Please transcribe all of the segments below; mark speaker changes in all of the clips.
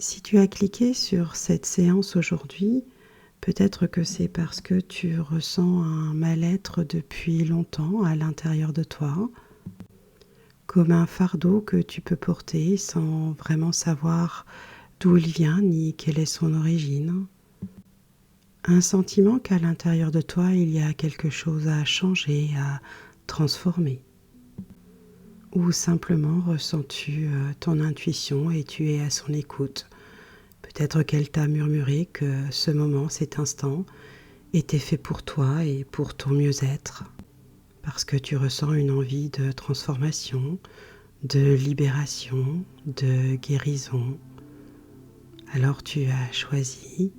Speaker 1: Si tu as cliqué sur cette séance aujourd'hui, peut-être que c'est parce que tu ressens un mal-être depuis longtemps à l'intérieur de toi, comme un fardeau que tu peux porter sans vraiment savoir d'où il vient ni quelle est son origine. Un sentiment qu'à l'intérieur de toi, il y a quelque chose à changer, à transformer. Ou simplement ressens-tu ton intuition et tu es à son écoute. Peut-être qu'elle t'a murmuré que ce moment, cet instant, était fait pour toi et pour ton mieux-être, parce que tu ressens une envie de transformation, de libération, de guérison. Alors tu as choisi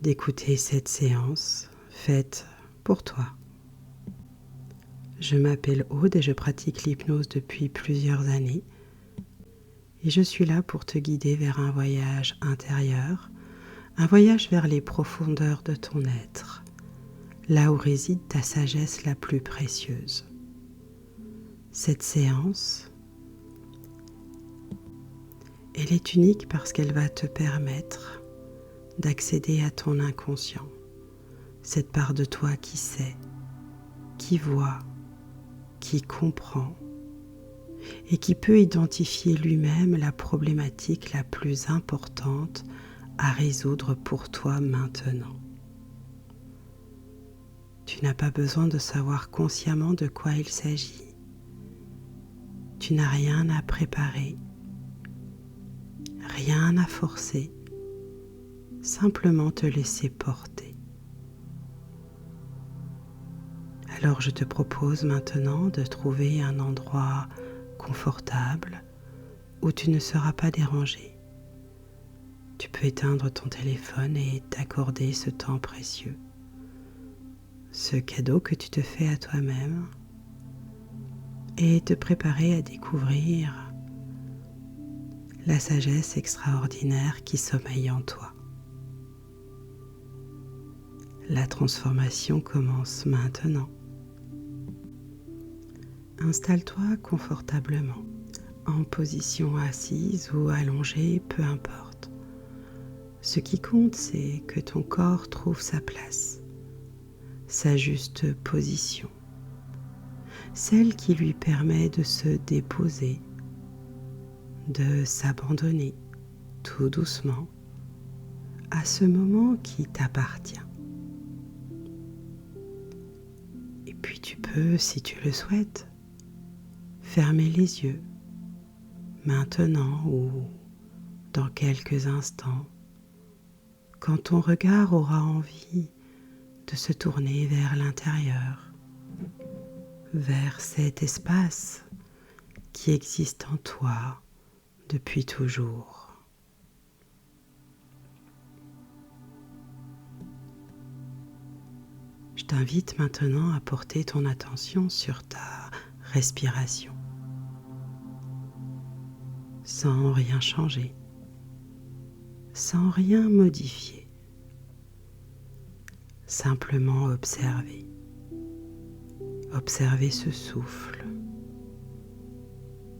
Speaker 1: d'écouter cette séance faite pour toi. Je m'appelle Aude et je pratique l'hypnose depuis plusieurs années. Et je suis là pour te guider vers un voyage intérieur, un voyage vers les profondeurs de ton être, là où réside ta sagesse la plus précieuse. Cette séance, elle est unique parce qu'elle va te permettre d'accéder à ton inconscient, cette part de toi qui sait, qui voit, qui comprend et qui peut identifier lui-même la problématique la plus importante à résoudre pour toi maintenant. Tu n'as pas besoin de savoir consciemment de quoi il s'agit. Tu n'as rien à préparer, rien à forcer, simplement te laisser porter. Alors je te propose maintenant de trouver un endroit confortable où tu ne seras pas dérangé. Tu peux éteindre ton téléphone et t'accorder ce temps précieux, ce cadeau que tu te fais à toi-même, et te préparer à découvrir la sagesse extraordinaire qui sommeille en toi. La transformation commence maintenant. Installe-toi confortablement, en position assise ou allongée, peu importe. Ce qui compte, c'est que ton corps trouve sa place, sa juste position, celle qui lui permet de se déposer, de s'abandonner tout doucement à ce moment qui t'appartient. Et puis tu peux, si tu le souhaites, fermer les yeux, maintenant ou dans quelques instants, quand ton regard aura envie de se tourner vers l'intérieur, vers cet espace qui existe en toi depuis toujours. Je t'invite maintenant à porter ton attention sur ta respiration, sans rien changer, sans rien modifier, simplement observer. Observer ce souffle,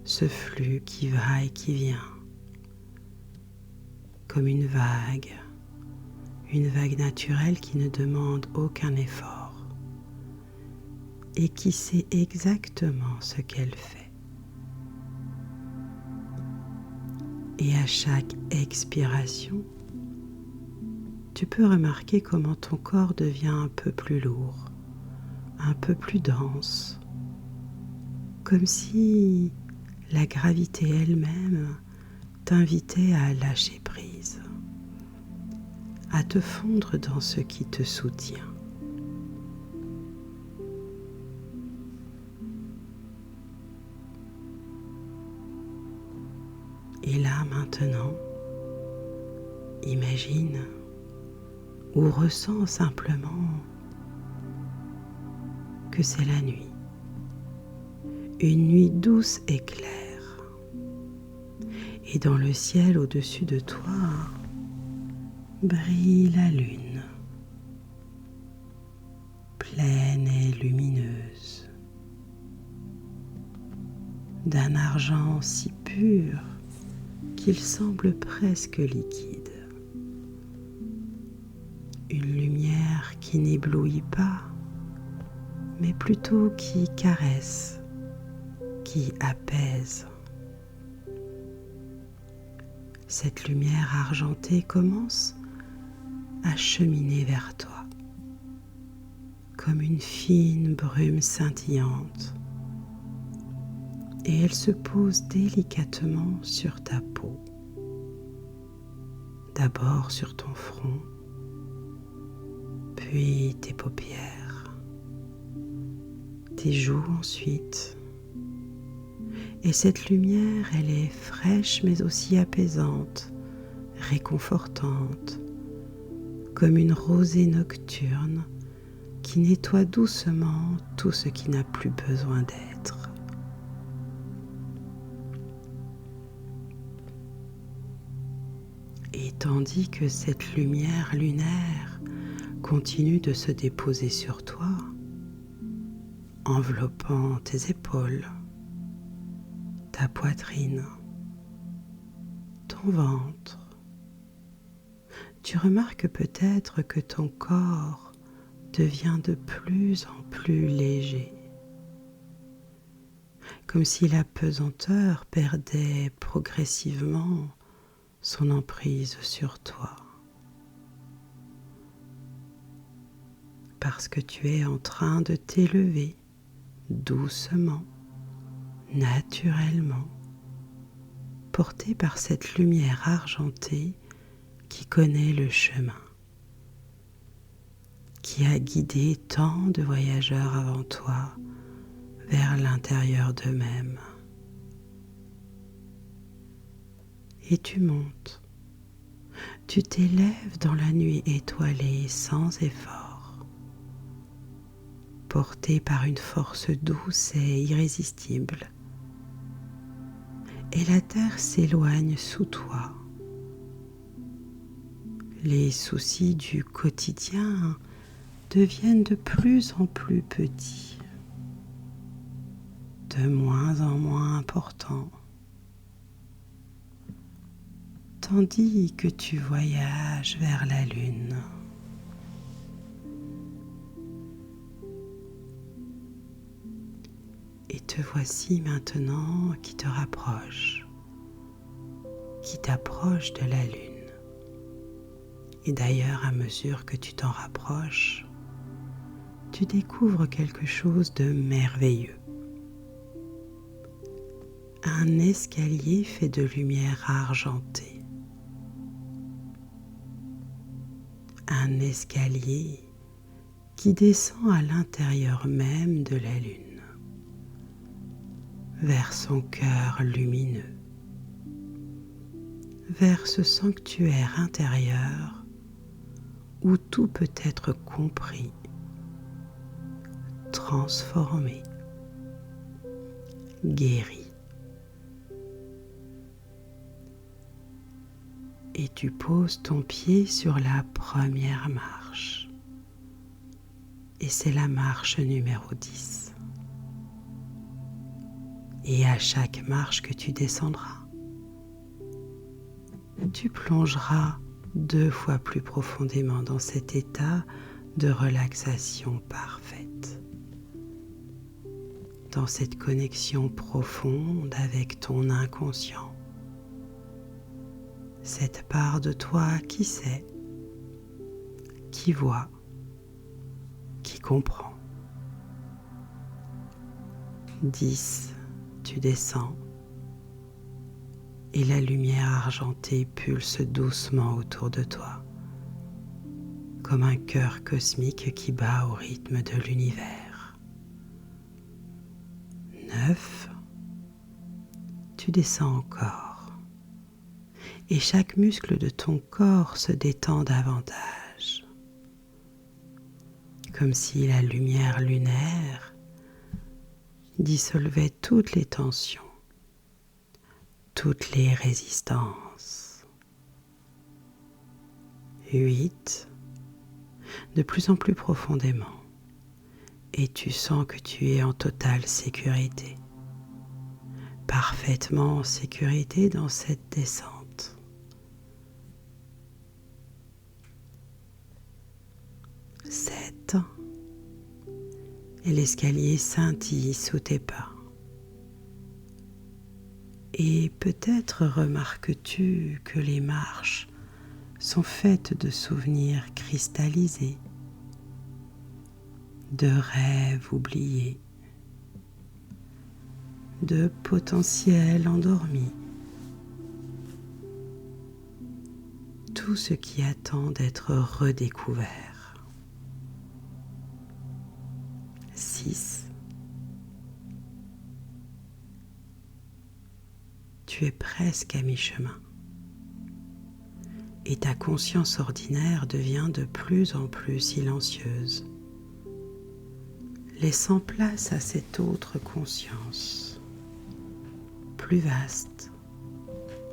Speaker 1: ce flux qui va et qui vient, comme une vague naturelle qui ne demande aucun effort et qui sait exactement ce qu'elle fait. Et à chaque expiration, tu peux remarquer comment ton corps devient un peu plus lourd, un peu plus dense, comme si la gravité elle-même t'invitait à lâcher prise, à te fondre dans ce qui te soutient. Et là maintenant, imagine ou ressens simplement que c'est la nuit. Une nuit douce et claire. Et dans le ciel au-dessus de toi, brille la lune, pleine et lumineuse, d'un argent si pur qu'il semble presque liquide. Une lumière qui n'éblouit pas, mais plutôt qui caresse, qui apaise. Cette lumière argentée commence à cheminer vers toi, comme une fine brume scintillante, et elle se pose délicatement sur ta peau, d'abord sur ton front, puis tes paupières, tes joues ensuite. Et cette lumière, elle est fraîche mais aussi apaisante, réconfortante, comme une rosée nocturne qui nettoie doucement tout ce qui n'a plus besoin d'être. Et tandis que cette lumière lunaire continue de se déposer sur toi, enveloppant tes épaules, ta poitrine, ton ventre, tu remarques peut-être que ton corps devient de plus en plus léger, comme si la pesanteur perdait progressivement son emprise sur toi, parce que tu es en train de t'élever doucement, naturellement, porté par cette lumière argentée qui connaît le chemin, qui a guidé tant de voyageurs avant toi vers l'intérieur d'eux-mêmes. Et tu montes, tu t'élèves dans la nuit étoilée sans effort, porté par une force douce et irrésistible. Et la terre s'éloigne sous toi. Les soucis du quotidien deviennent de plus en plus petits, de moins en moins importants, tandis que tu voyages vers la lune. Et te voici maintenant qui te rapproche, qui t'approche de la lune. Et d'ailleurs, à mesure que tu t'en rapproches, tu découvres quelque chose de merveilleux. Un escalier fait de lumière argentée. Un escalier qui descend à l'intérieur même de la lune, vers son cœur lumineux, vers ce sanctuaire intérieur où tout peut être compris, transformé, guéri. Et tu poses ton pied sur la première marche. Et c'est la marche numéro 10. Et à chaque marche que tu descendras, tu plongeras 2 fois plus profondément dans cet état de relaxation parfaite, dans cette connexion profonde avec ton inconscient, cette part de toi qui sait, qui voit, qui comprend. 10, tu descends et la lumière argentée pulse doucement autour de toi, comme un cœur cosmique qui bat au rythme de l'univers. 9, tu descends encore et chaque muscle de ton corps se détend davantage, comme si la lumière lunaire dissolvait toutes les tensions, toutes les résistances. 8, de plus en plus profondément, et tu sens que tu es en totale sécurité, parfaitement en sécurité dans cette descente. détend et l'escalier scintille sous tes pas. Et peut-être remarques-tu que les marches sont faites de souvenirs cristallisés, de rêves oubliés, de potentiels endormis. Tout ce qui attend d'être redécouvert. 6. Tu es presque à mi-chemin et ta conscience ordinaire devient de plus en plus silencieuse, laissant place à cette autre conscience, plus vaste,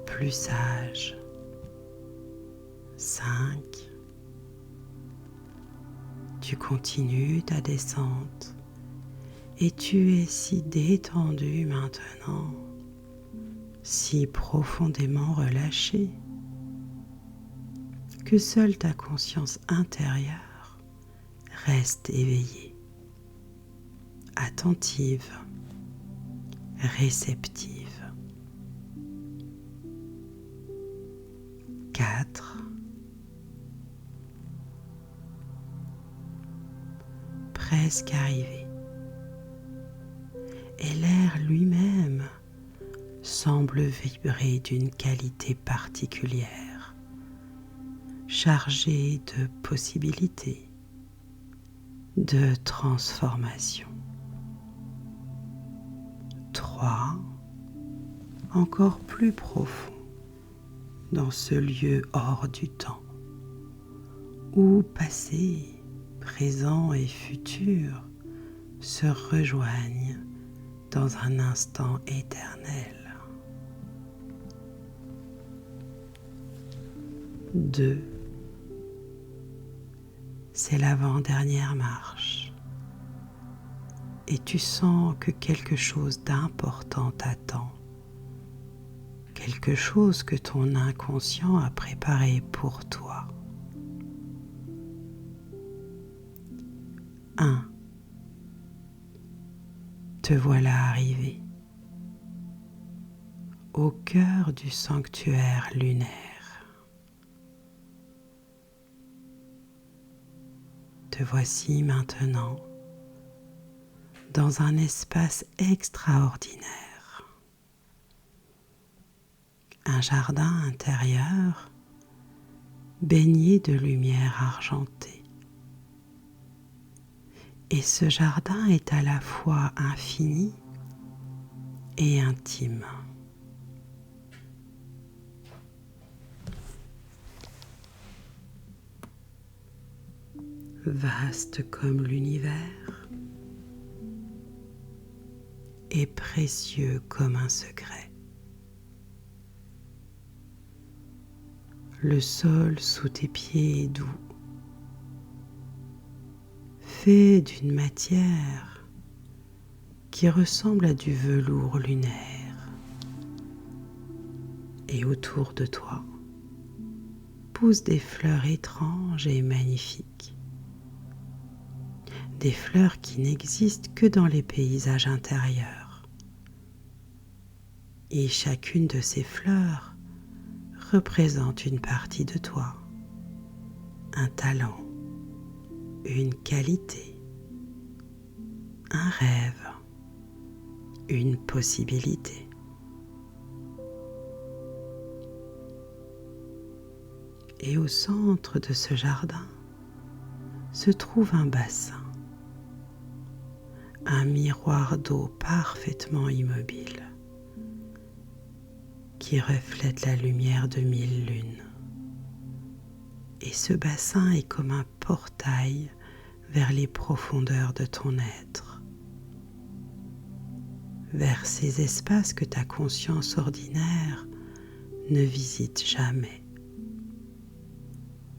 Speaker 1: plus sage. 5. Tu continues ta descente et tu es si détendu maintenant, si profondément relâché, que seule ta conscience intérieure reste éveillée, attentive, réceptive. 4. Presque arrivé. Et l'air lui-même semble vibrer d'une qualité particulière, chargé de possibilités, de transformation. 3. Encore plus profond, dans ce lieu hors du temps, où passé, présent et futur se rejoignent dans un instant éternel. 2. C'est l'avant-dernière marche et tu sens que quelque chose d'important t'attend, quelque chose que ton inconscient a préparé pour toi. 1. Te voilà arrivé au cœur du sanctuaire lunaire. Te voici maintenant dans un espace extraordinaire, un jardin intérieur baigné de lumière argentée. Et ce jardin est à la fois infini et intime. Vaste comme l'univers et précieux comme un secret. Le sol sous tes pieds est doux, fait d'une matière qui ressemble à du velours lunaire. Et autour de toi poussent des fleurs étranges et magnifiques. Des fleurs qui n'existent que dans les paysages intérieurs. Et chacune de ces fleurs représente une partie de toi, un talent, une qualité, un rêve, une possibilité. Et au centre de ce jardin se trouve un bassin, un miroir d'eau parfaitement immobile qui reflète la lumière de 1000 lunes. Et ce bassin est comme un portail vers les profondeurs de ton être, vers ces espaces que ta conscience ordinaire ne visite jamais,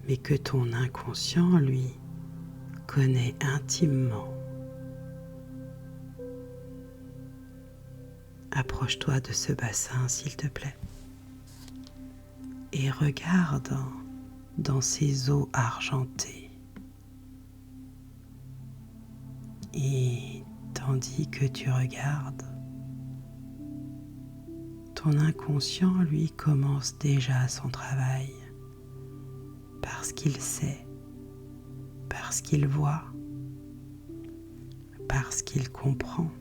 Speaker 1: mais que ton inconscient, lui, connaît intimement. Approche-toi de ce bassin, s'il te plaît, et regarde dans ces eaux argentées. Et tandis que tu regardes, ton inconscient, lui, commence déjà son travail parce qu'il sait, parce qu'il voit, parce qu'il comprend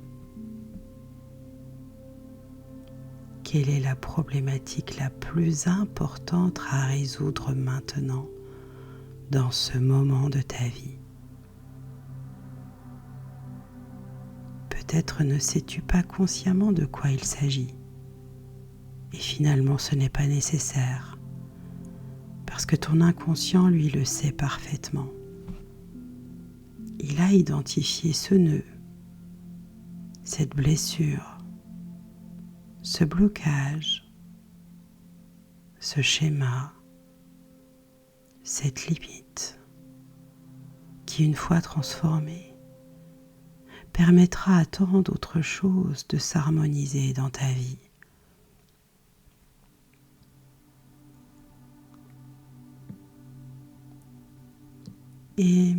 Speaker 1: quelle est la problématique la plus importante à résoudre maintenant dans ce moment de ta vie. Peut-être ne sais-tu pas consciemment de quoi il s'agit. Et finalement, ce n'est pas nécessaire, parce que ton inconscient, lui, le sait parfaitement. Il a identifié ce nœud, cette blessure, ce blocage, ce schéma, cette limite, qui, une fois transformée, permettra à tant d'autres choses de s'harmoniser dans ta vie. Et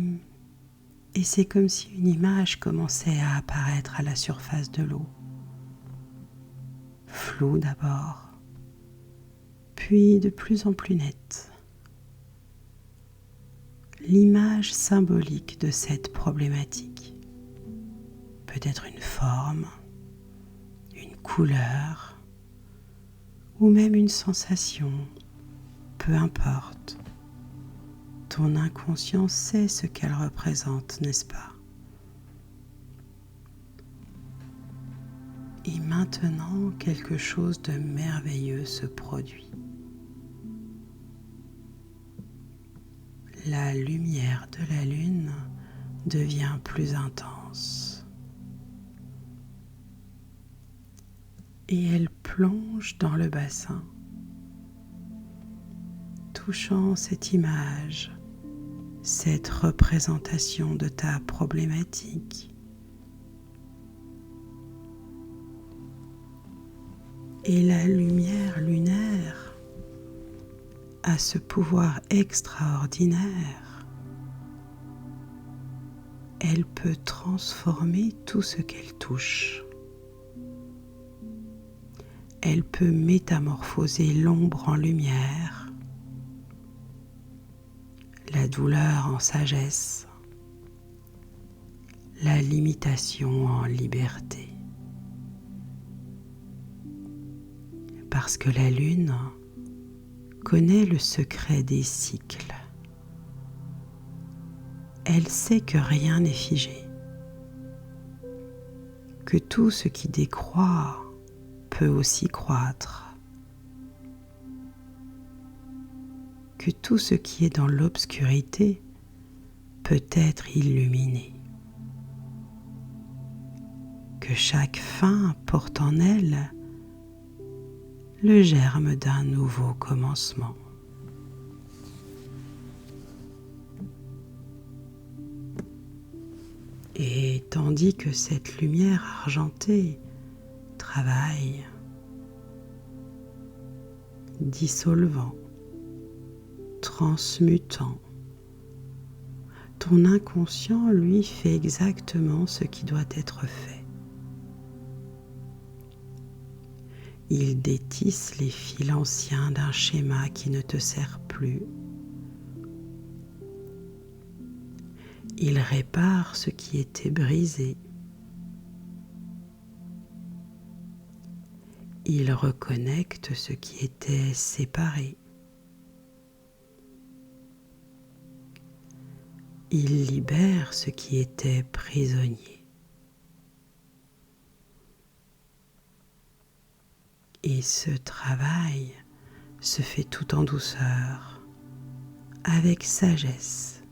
Speaker 1: c'est comme si une image commençait à apparaître à la surface de l'eau. Floue d'abord, puis de plus en plus nette. L'image symbolique de cette problématique. Peut-être une forme, une couleur, ou même une sensation, peu importe. Ton inconscient sait ce qu'elle représente, n'est-ce pas? Et maintenant, quelque chose de merveilleux se produit. La lumière de la lune devient plus intense. Et elle plonge dans le bassin, touchant cette image, cette représentation de ta problématique. Et la lumière lunaire a ce pouvoir extraordinaire. Elle peut transformer tout ce qu'elle touche. Elle peut métamorphoser l'ombre en lumière, la douleur en sagesse, la limitation en liberté. Parce que la lune connaît le secret des cycles. Elle sait que rien n'est figé, que tout ce qui décroît peut aussi croître, que tout ce qui est dans l'obscurité peut être illuminé, que chaque fin porte en elle le germe d'un nouveau commencement. Et tandis que cette lumière argentée travaille, dissolvant, transmutant, ton inconscient, lui, fait exactement ce qui doit être fait. Il détisse les fils anciens d'un schéma qui ne te sert plus. Il répare ce qui était brisé. Il reconnecte ce qui était séparé. Il libère ce qui était prisonnier. Et ce travail se fait tout en douceur, avec sagesse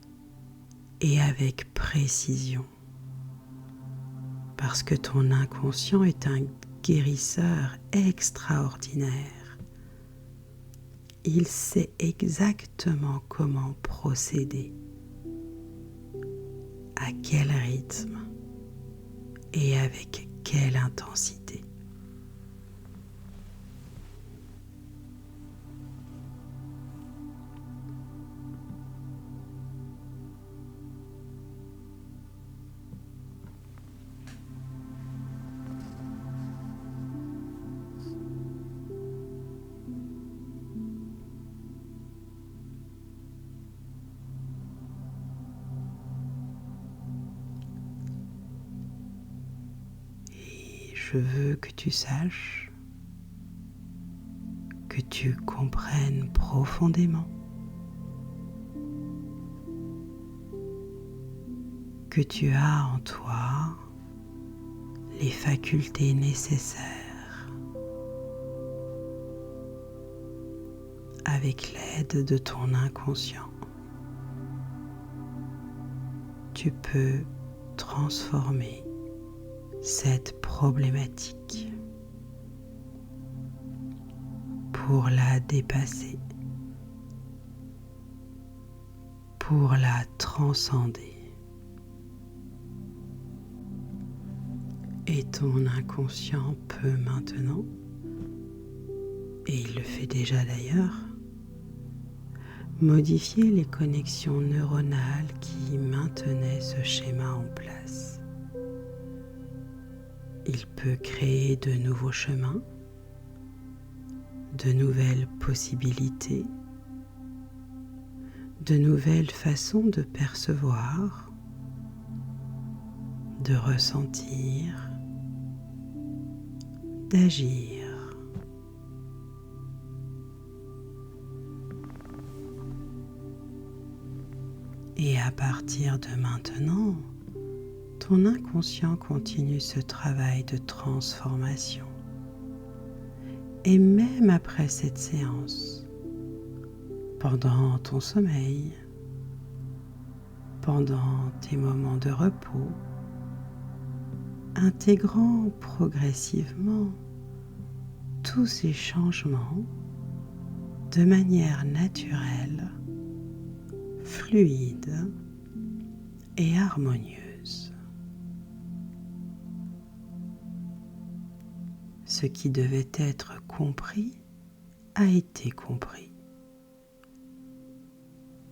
Speaker 1: et avec précision. Parce que ton inconscient est un guérisseur extraordinaire. Il sait exactement comment procéder, à quel rythme et avec quelle intensité. je veux que tu saches, que tu comprennes profondément que tu as en toi les facultés nécessaires avec l'aide de ton inconscient. Tu peux transformer cette problématique pour la dépasser, pour la transcender. Et ton inconscient peut maintenant, et il le fait déjà d'ailleurs, modifier les connexions neuronales qui maintenaient ce schéma en place. Il peut créer de nouveaux chemins, de nouvelles possibilités, de nouvelles façons de percevoir, de ressentir, d'agir. Et à partir de maintenant, ton inconscient continue ce travail de transformation. Et même après cette séance, pendant ton sommeil, pendant tes moments de repos, intégrant progressivement tous ces changements de manière naturelle, fluide et harmonieuse. Ce qui devait être compris a été compris.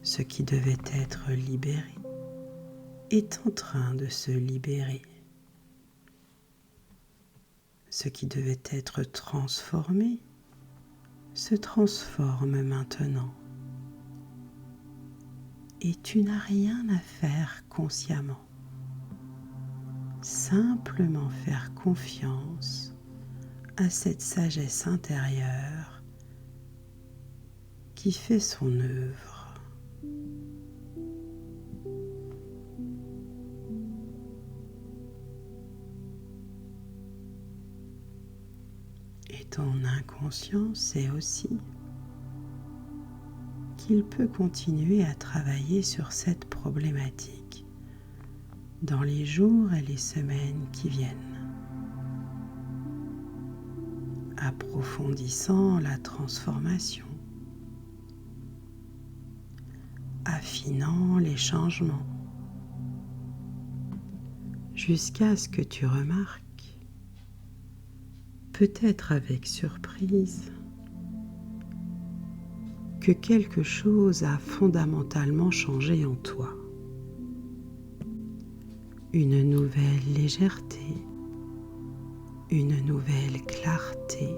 Speaker 1: Ce qui devait être libéré est en train de se libérer. Ce qui devait être transformé se transforme maintenant. Et tu n'as rien à faire consciemment. Simplement faire confiance à cette sagesse intérieure qui fait son œuvre. Et ton inconscient sait aussi qu'il peut continuer à travailler sur cette problématique dans les jours et les semaines qui viennent, approfondissant la transformation, affinant les changements, jusqu'à ce que tu remarques, peut-être avec surprise, que quelque chose a fondamentalement changé en toi. Une nouvelle légèreté, une nouvelle clarté,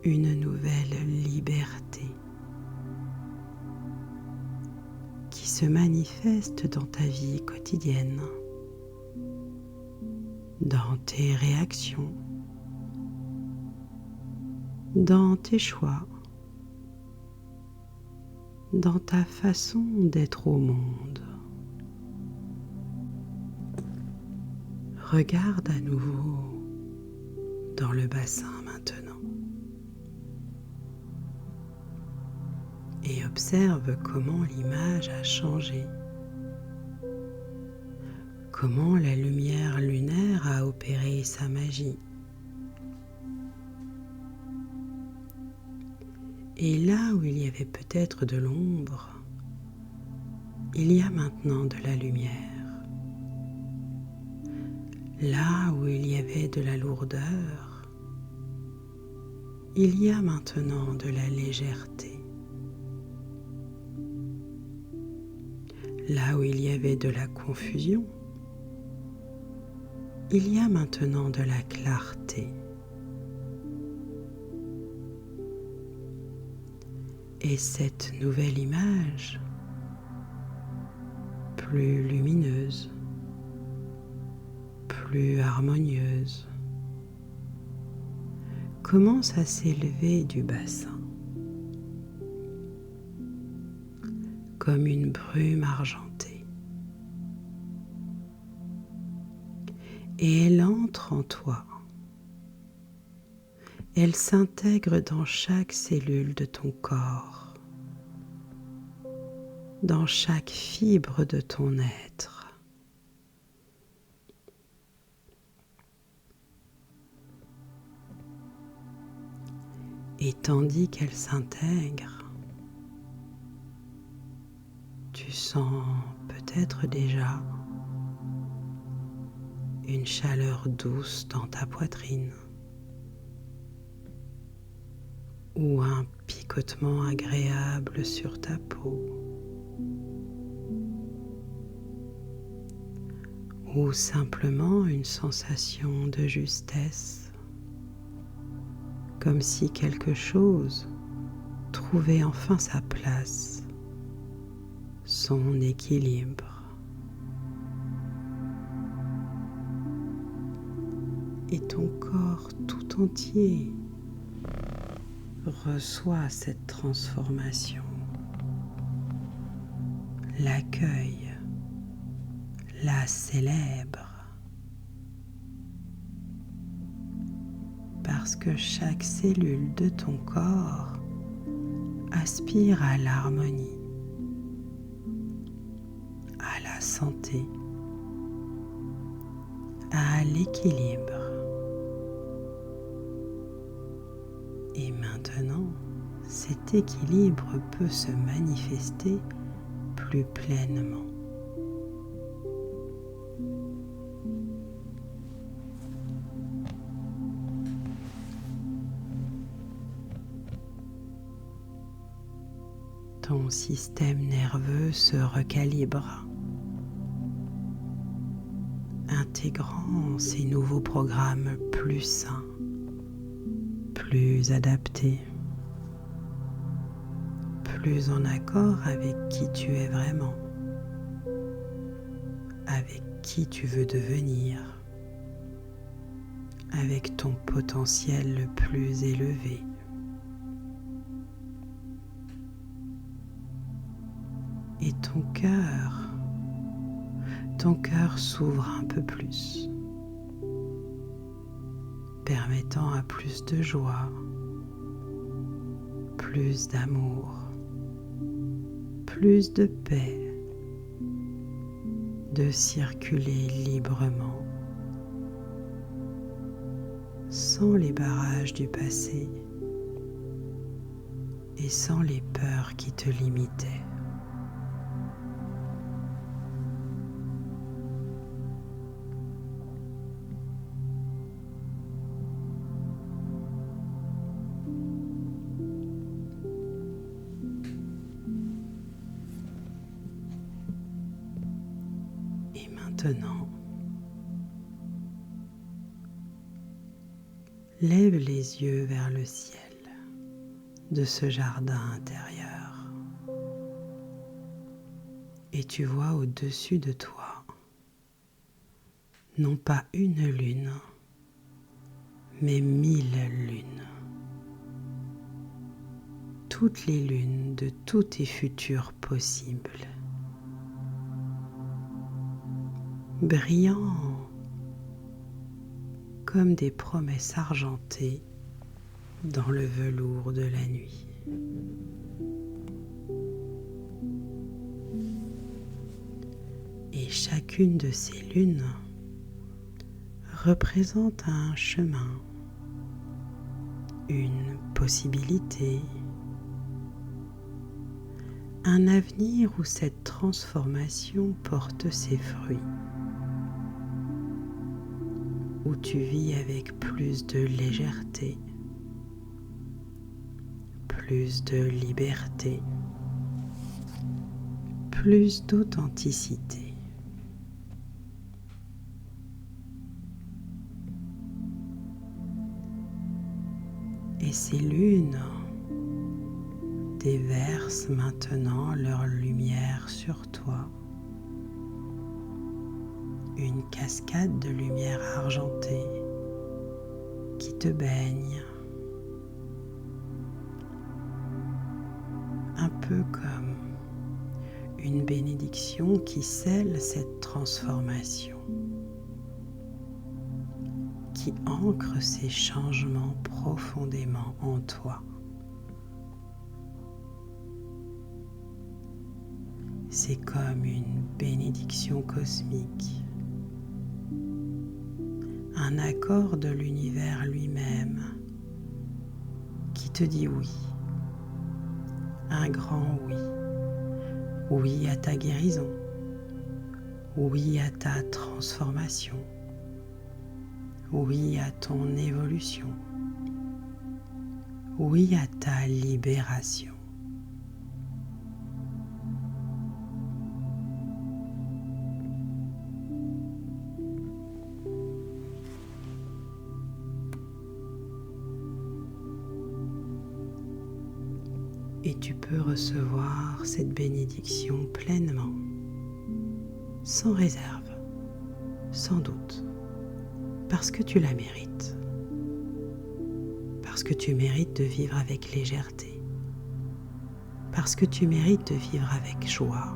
Speaker 1: une nouvelle liberté qui se manifeste dans ta vie quotidienne, dans tes réactions, dans tes choix, dans ta façon d'être au monde. Regarde à nouveau dans le bassin maintenant et observe comment l'image a changé, comment la lumière lunaire a opéré sa magie. Et là où il y avait peut-être de l'ombre, il y a maintenant de la lumière. Là où il y avait de la lourdeur, il y a maintenant de la légèreté. Là où il y avait de la confusion, il y a maintenant de la clarté. Et cette nouvelle image, plus lumineuse, plus harmonieuse commence à s'élever du bassin, comme une brume argentée. Et elle entre en toi. Elle s'intègre dans chaque cellule de ton corps, dans chaque fibre de ton être. Et tandis qu'elle s'intègre, tu sens peut-être déjà une chaleur douce dans ta poitrine ou un picotement agréable sur ta peau ou simplement une sensation de justesse, comme si quelque chose trouvait enfin sa place, son équilibre. Et ton corps tout entier reçoit cette transformation, l'accueille, la célèbre, parce que chaque cellule de ton corps aspire à l'harmonie, à la santé, à l'équilibre. Et maintenant, cet équilibre peut se manifester plus pleinement. Ton système nerveux se recalibre, intégrant ces nouveaux programmes plus sains, plus adaptés, plus en accord avec qui tu es vraiment, avec qui tu veux devenir, avec ton potentiel le plus élevé. Et ton cœur s'ouvre un peu plus, permettant à plus de joie, plus d'amour, plus de paix de circuler librement, sans les barrages du passé et sans les peurs qui te limitaient. Maintenant, lève les yeux vers le ciel de ce jardin intérieur et tu vois au-dessus de toi non pas une lune, mais 1000 lunes. Toutes les lunes de tous tes futurs possibles. Brillants comme des promesses argentées dans le velours de la nuit. Et chacune de ces lunes représente un chemin, une possibilité, un avenir où cette transformation porte ses fruits, où tu vis avec plus de légèreté, plus de liberté, plus d'authenticité. Et ces lunes déversent maintenant leur lumière sur toi. une cascade de lumière argentée qui te baigne, un peu comme une bénédiction qui scelle cette transformation, qui ancre ces changements profondément en toi. C'est comme une bénédiction cosmique, un accord de l'univers lui-même qui te dit oui, un grand oui. Oui à ta guérison, oui à ta transformation, oui à ton évolution, oui à ta libération. Et tu peux recevoir cette bénédiction pleinement, sans réserve, sans doute, parce que tu la mérites, parce que tu mérites de vivre avec légèreté, parce que tu mérites de vivre avec joie,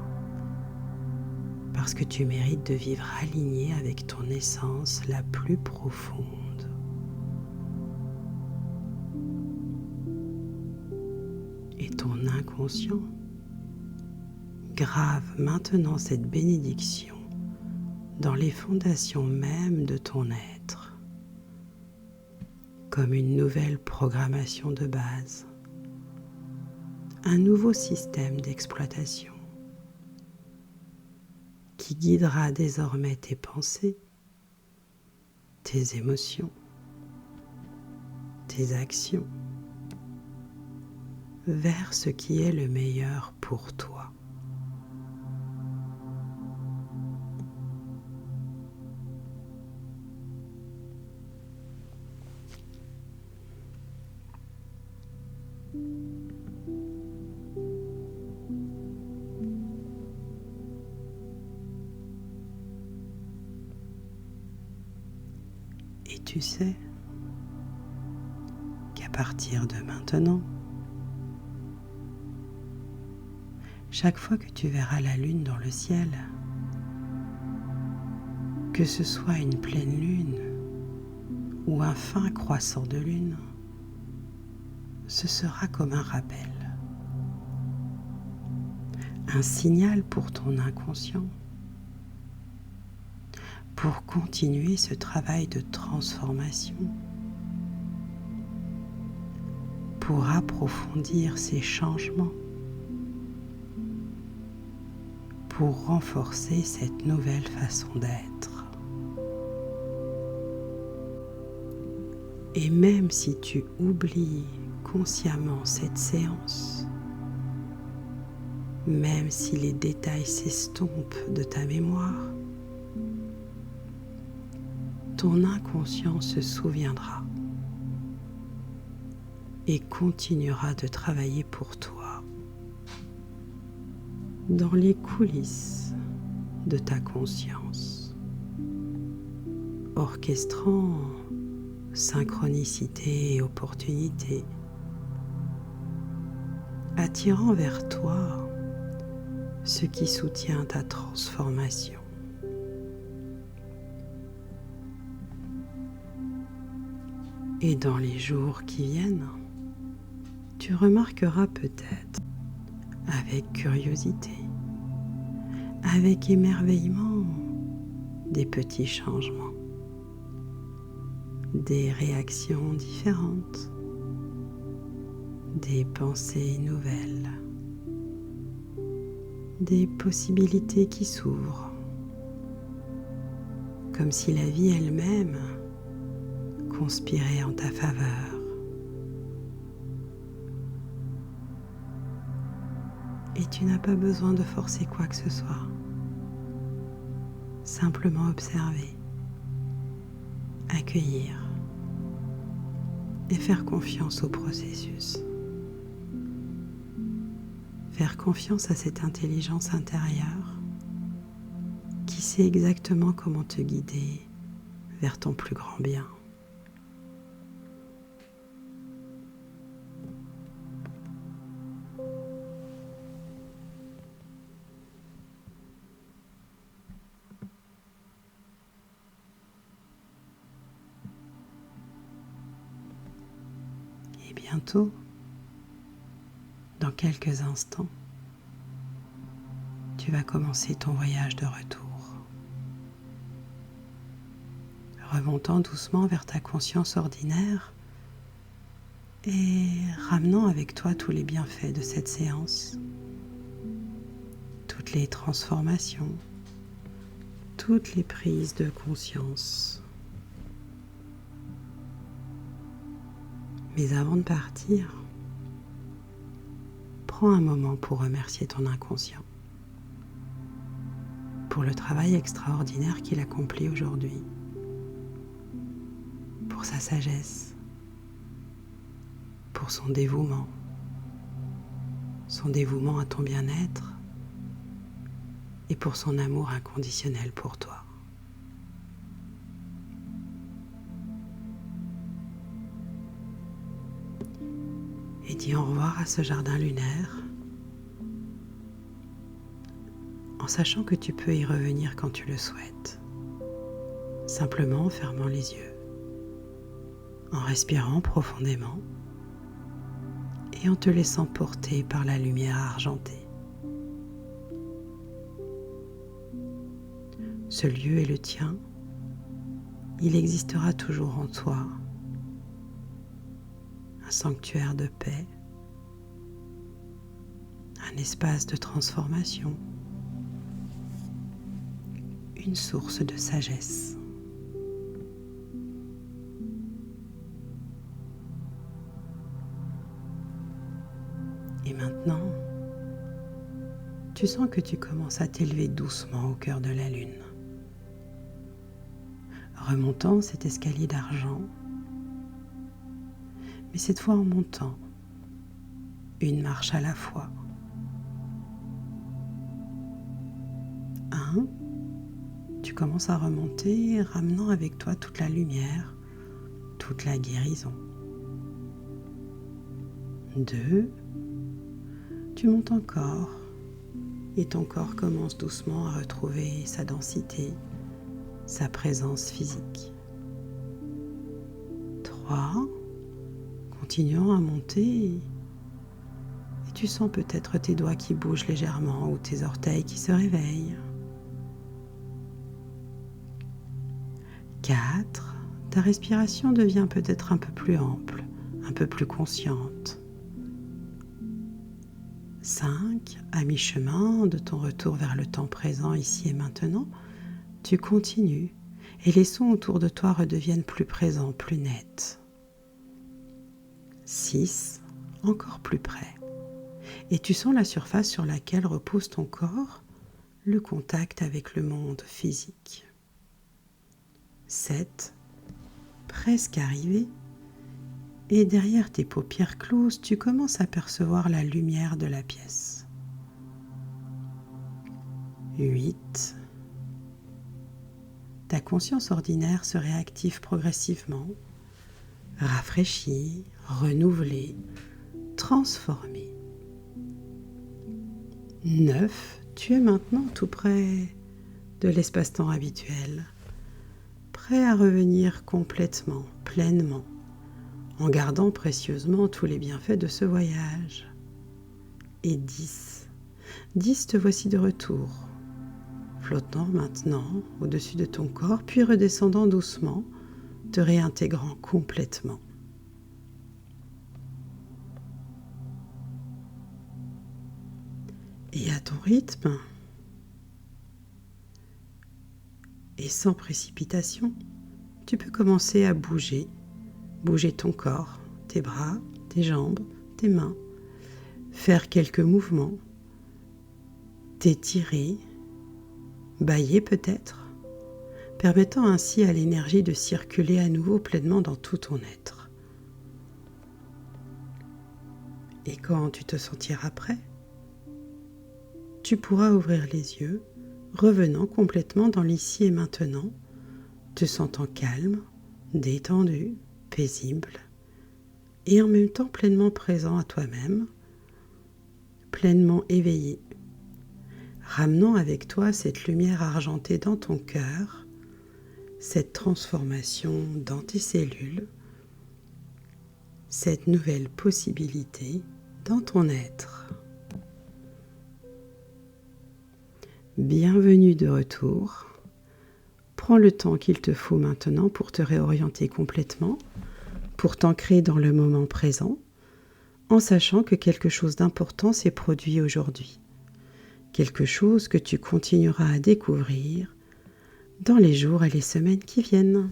Speaker 1: parce que tu mérites de vivre aligné avec ton essence la plus profonde. Et ton inconscient grave maintenant cette bénédiction dans les fondations mêmes de ton être, comme une nouvelle programmation de base, un nouveau système d'exploitation qui guidera désormais tes pensées, tes émotions, tes actions, vers ce qui est le meilleur pour toi. Et tu sais qu'à partir de maintenant, chaque fois que tu verras la lune dans le ciel, que ce soit une pleine lune ou un fin croissant de lune, ce sera comme un rappel, un signal pour ton inconscient, pour continuer ce travail de transformation, pour approfondir ces changements, pour renforcer cette nouvelle façon d'être. Et même si tu oublies consciemment cette séance, même si les détails s'estompent de ta mémoire, ton inconscient se souviendra et continuera de travailler pour toi dans les coulisses de ta conscience, orchestrant synchronicité et opportunité, attirant vers toi ce qui soutient ta transformation. Et dans les jours qui viennent, tu remarqueras peut-être avec curiosité, avec émerveillement, des petits changements, des réactions différentes, des pensées nouvelles, des possibilités qui s'ouvrent, comme si la vie elle-même conspirait en ta faveur. Et tu n'as pas besoin de forcer quoi que ce soit. Simplement observer, accueillir et faire confiance au processus. Faire confiance à cette intelligence intérieure qui sais exactement comment te guider vers ton plus grand bien. Et bientôt, dans quelques instants, tu vas commencer ton voyage de retour, remontant doucement vers ta conscience ordinaire et ramenant avec toi tous les bienfaits de cette séance, toutes les transformations, toutes les prises de conscience. Mais avant de partir, prends un moment pour remercier ton inconscient pour le travail extraordinaire qu'il accomplit aujourd'hui, pour sa sagesse, pour son dévouement à ton bien-être et pour son amour inconditionnel pour toi. Et dis au revoir à ce jardin lunaire en sachant que tu peux y revenir quand tu le souhaites, simplement en fermant les yeux, en respirant profondément et en te laissant porter par la lumière argentée. Ce lieu est le tien, il existera toujours en toi, un sanctuaire de paix, un espace de transformation, une source de sagesse. Et maintenant, tu sens que tu commences à t'élever doucement au cœur de la lune, remontant cet escalier d'argent, mais cette fois en montant, une marche à la fois. 1, tu commences à remonter, ramenant avec toi toute la lumière, toute la guérison. 2, tu montes encore et ton corps commence doucement à retrouver sa densité, sa présence physique. 3, continuant à monter et tu sens peut-être tes doigts qui bougent légèrement ou tes orteils qui se réveillent. 4, ta respiration devient peut-être un peu plus ample, un peu plus consciente. 5, à mi-chemin de ton retour vers le temps présent ici et maintenant, tu continues et les sons autour de toi redeviennent plus présents, plus nets. 6, encore plus près, et tu sens la surface sur laquelle repose ton corps, le contact avec le monde physique. 7, presque arrivé, et derrière tes paupières closes, tu commences à percevoir la lumière de la pièce. 8, ta conscience ordinaire se réactive progressivement, rafraîchie, renouvelée, transformée. 9, tu es maintenant tout près de l'espace-temps habituel, prêt à revenir complètement, pleinement, en gardant précieusement tous les bienfaits de ce voyage. Et 10, te voici de retour, flottant maintenant au-dessus de ton corps, puis redescendant doucement, te réintégrant complètement. Et à ton rythme, et sans précipitation, tu peux commencer à bouger ton corps, tes bras, tes jambes, tes mains, faire quelques mouvements, t'étirer, bâiller peut-être, permettant ainsi à l'énergie de circuler à nouveau pleinement dans tout ton être. Et quand tu te sentiras prêt, tu pourras ouvrir les yeux revenant complètement dans l'ici et maintenant, te sentant calme, détendu, paisible, et en même temps pleinement présent à toi-même, pleinement éveillé, ramenant avec toi cette lumière argentée dans ton cœur, cette transformation dans tes cellules, cette nouvelle possibilité dans ton être. Bienvenue de retour. Prends le temps qu'il te faut maintenant pour te réorienter complètement, pour t'ancrer dans le moment présent, en sachant que quelque chose d'important s'est produit aujourd'hui. Quelque chose que tu continueras à découvrir dans les jours et les semaines qui viennent.